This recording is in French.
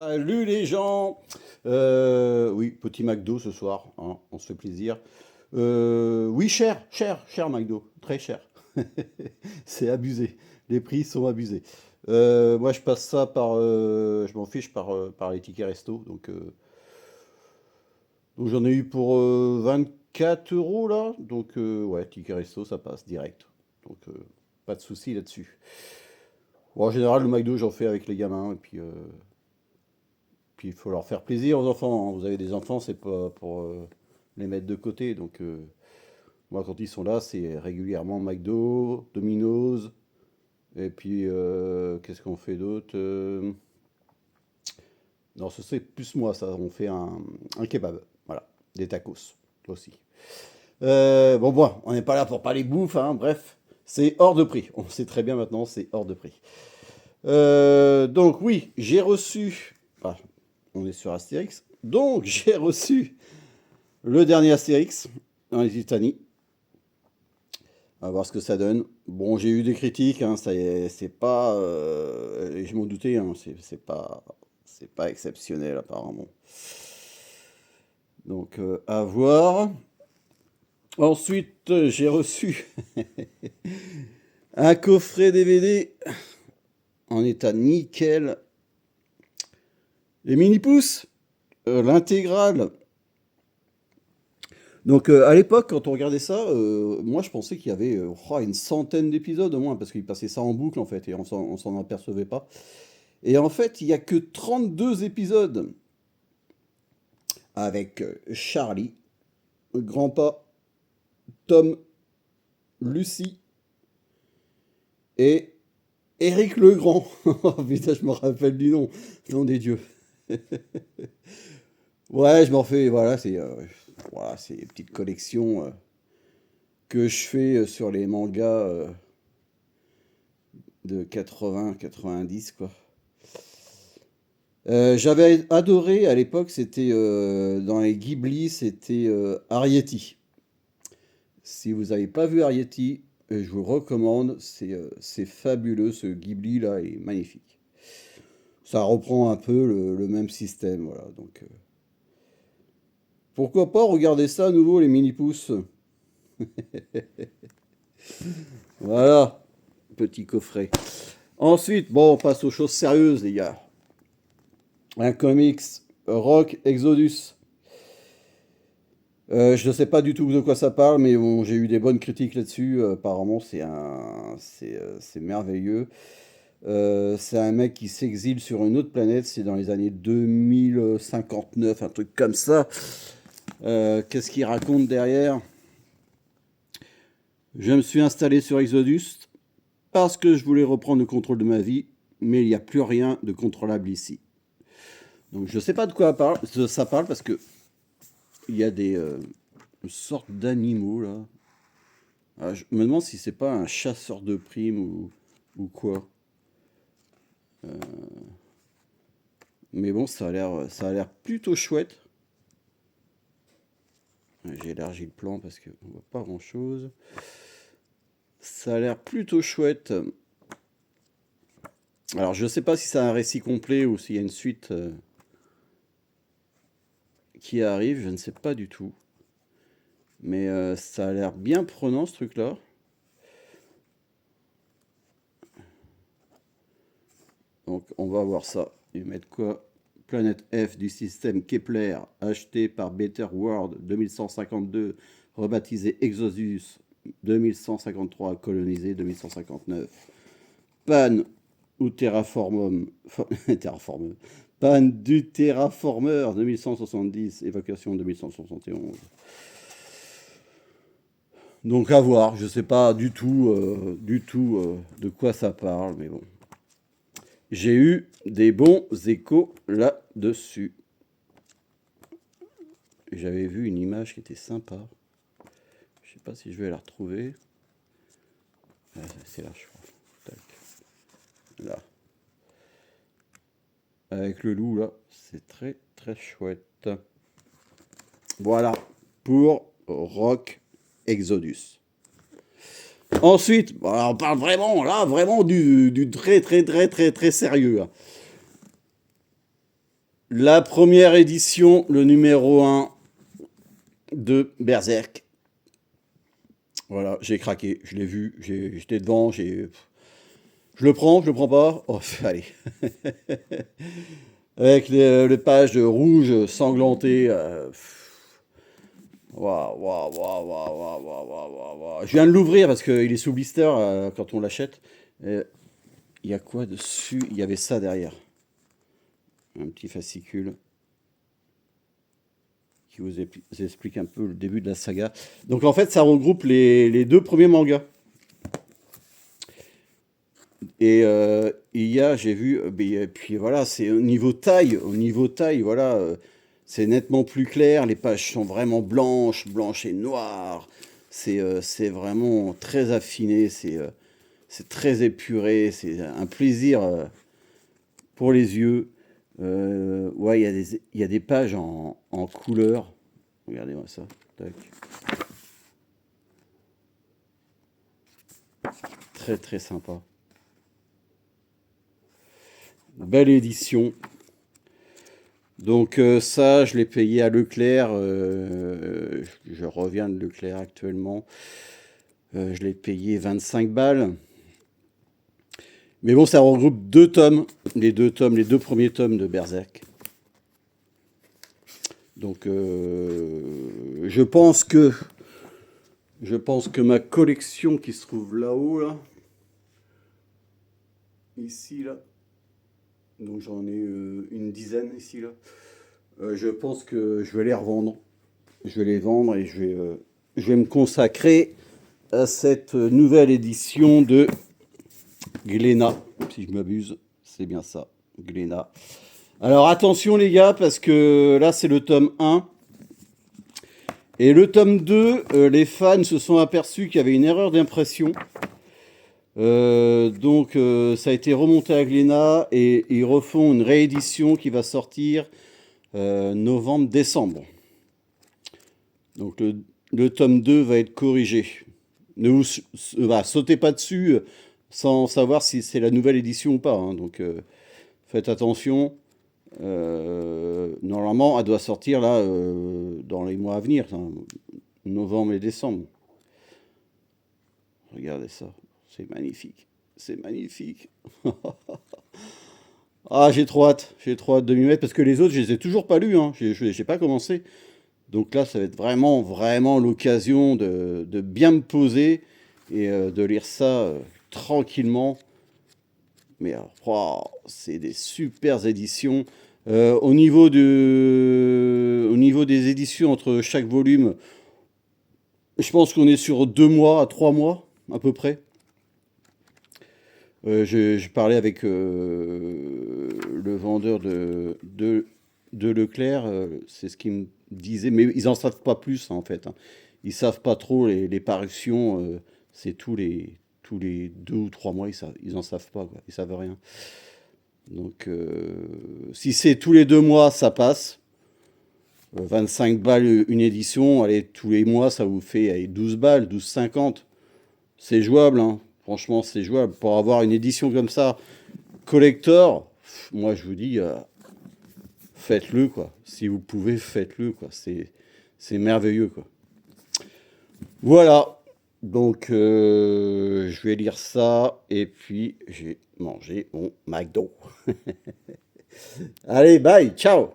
Salut les gens! Oui, petit McDo ce soir, hein, on se fait plaisir. Oui, cher McDo, très cher. C'est abusé, les prix sont abusés. Moi je passe ça je m'en fiche par les tickets resto, donc j'en ai eu pour 24 euros là, donc ouais, ticket resto ça passe direct, donc pas de souci là-dessus. Bon, en général le McDo j'en fais avec les gamins, et puis il faut leur faire plaisir aux enfants, hein. Vous avez des enfants, c'est pas pour les mettre de côté. Moi, quand ils sont là, c'est régulièrement McDo, Domino's. Et puis, qu'est-ce qu'on fait d'autre? Non, ce c'est plus moi, ça. On fait un kebab. Voilà. Des tacos aussi. Bon, on n'est pas là pour parler bouffe, hein. Bref, c'est hors de prix. On sait très bien maintenant, c'est hors de prix. Donc, oui, j'ai reçu. Enfin, on est sur Astérix. Donc, j'ai reçu le dernier Astérix en Lusitanie. On va voir ce que ça donne. Bon, j'ai eu des critiques, hein, c'est pas, et je m'en doutais, hein, c'est pas exceptionnel apparemment. Donc, à voir. Ensuite, j'ai reçu un coffret DVD en état nickel. Les mini-pouces, l'intégrale. Donc, à l'époque, quand on regardait ça, moi je pensais qu'il y avait une centaine d'épisodes au moins, parce qu'ils passaient ça en boucle en fait, et on s'en apercevait pas. Et en fait, il y a que 32 épisodes avec Charlie, Grandpa, Tom, Lucie et Éric Legrand. Oh putain, je me rappelle du nom. Nom des dieux. Ouais, je m'en fais, voilà, c'est une petite collection que je fais sur les mangas de 80-90, quoi. J'avais adoré à l'époque, c'était dans les Ghibli, c'était Arrietty. Si vous n'avez pas vu Arrietty, je vous le recommande, c'est fabuleux, ce Ghibli là est magnifique. Ça reprend un peu le même système, voilà. Pourquoi pas regarder ça à nouveau, les mini-pousses. Voilà, petit coffret. Ensuite, bon, on passe aux choses sérieuses, les gars. Un comics Rock Exodus. Je ne sais pas du tout de quoi ça parle, mais bon, j'ai eu des bonnes critiques là-dessus. Apparemment, c'est merveilleux. C'est un mec qui s'exile sur une autre planète. C'est dans les années 2059, un truc comme ça. Qu'est-ce qu'il raconte derrière? Je me suis installé sur Exodus parce que je voulais reprendre le contrôle de ma vie, mais il n'y a plus rien de contrôlable ici. Donc, je ne sais pas de quoi ça parle parce que il y a une sorte d'animaux là. Ah, je me demande si c'est pas un chasseur de primes ou quoi. Mais bon, ça a l'air plutôt chouette. J'ai élargi le plan parce qu'on voit pas grand chose. Ça a l'air plutôt chouette. Alors, je sais pas si c'est un récit complet ou s'il y a une suite qui arrive, je ne sais pas du tout. Mais ça a l'air bien prenant ce truc-là. Donc, on va voir ça. Ils mettent quoi? Planète F du système Kepler, acheté par Better World 2152, rebaptisé Exodus 2153, colonisé 2159. Panne ou terraformum, terraformum. Panne du terraformeur 2170, évacuation 2171. Donc à voir, je sais pas du tout de quoi ça parle, mais bon. J'ai eu des bons échos là-dessus. J'avais vu une image qui était sympa. Je sais pas si je vais la retrouver. Ah, c'est là, je crois. Tac. Là. Avec le loup, là. C'est très, très chouette. Voilà. Pour Rock Exodus. Ensuite, bon, alors, on parle vraiment, là, vraiment du très, très, très, très, très sérieux, hein. La première édition, le numéro un de Berserk. Voilà, j'ai craqué, je l'ai vu, j'étais devant, je le prends pas. Oh, allez. Avec les pages rouges sanglantées. Waouh, waouh, waouh, waouh, waouh, waouh, waouh, waouh, waouh. Je viens de l'ouvrir parce qu'il est sous blister quand on l'achète. Il y a quoi dessus? Il y avait ça derrière. Un petit fascicule qui vous explique un peu le début de la saga. Donc en fait, ça regroupe les deux premiers mangas. Et il y a, j'ai vu, et puis voilà, c'est au niveau taille, voilà, c'est nettement plus clair. Les pages sont vraiment blanches, blanches et noires. C'est vraiment très affiné, c'est très épuré, c'est un plaisir pour les yeux. Ouais, il y a des pages en couleur. Regardez-moi ça. Tac. Très très sympa. Belle édition. Donc ça, je l'ai payé à Leclerc. Je reviens de Leclerc actuellement. Je l'ai payé 25 balles. Mais bon, ça regroupe deux tomes. Les deux premiers tomes de Berserk. Donc je pense que ma collection qui se trouve là-haut, là, ici, là, donc j'en ai une dizaine ici, là. Je pense que je vais les revendre. Je vais les vendre et je vais me consacrer à cette nouvelle édition de Glénat, si je m'abuse. C'est bien ça, Glénat. Alors attention les gars, parce que là c'est le tome 1. Et le tome 2, les fans se sont aperçus qu'il y avait une erreur d'impression. Donc ça a été remonté à Glénat et ils refont une réédition qui va sortir novembre-décembre. Donc le tome 2 va être corrigé. Ne vous sautez pas dessus sans savoir si c'est la nouvelle édition ou pas, hein. Donc faites attention. Normalement, elle doit sortir là dans les mois à venir, hein, novembre et décembre. Regardez ça, c'est magnifique. C'est magnifique. Ah, j'ai trop hâte de m'y mettre parce que les autres, je les ai toujours pas lus, hein. J'ai pas commencé. Donc là, ça va être vraiment, vraiment l'occasion de bien me poser et de lire ça tranquillement. Mais alors, wow, c'est des super éditions. Au niveau des éditions entre chaque volume, je pense qu'on est sur 2 mois à 3 mois à peu près. Je parlais avec le vendeur de Leclerc, c'est ce qu'il me disait, mais ils en savent pas plus hein, en fait, hein. Ils savent pas trop les parutions, c'est tous les 2 ou 3 mois, ils en savent pas, quoi. Ils savent rien. Donc si c'est tous les 2 mois, ça passe. 25 balles une édition, allez, tous les mois, ça vous fait allez, 12 balles, 12,50. C'est jouable, hein. Franchement, c'est jouable. Pour avoir une édition comme ça, collector, moi je vous dis, faites-le, quoi. Si vous pouvez, faites-le, quoi. C'est merveilleux, quoi. Voilà. Donc, je vais lire ça et puis j'ai mangé mon McDo. Allez, bye, ciao!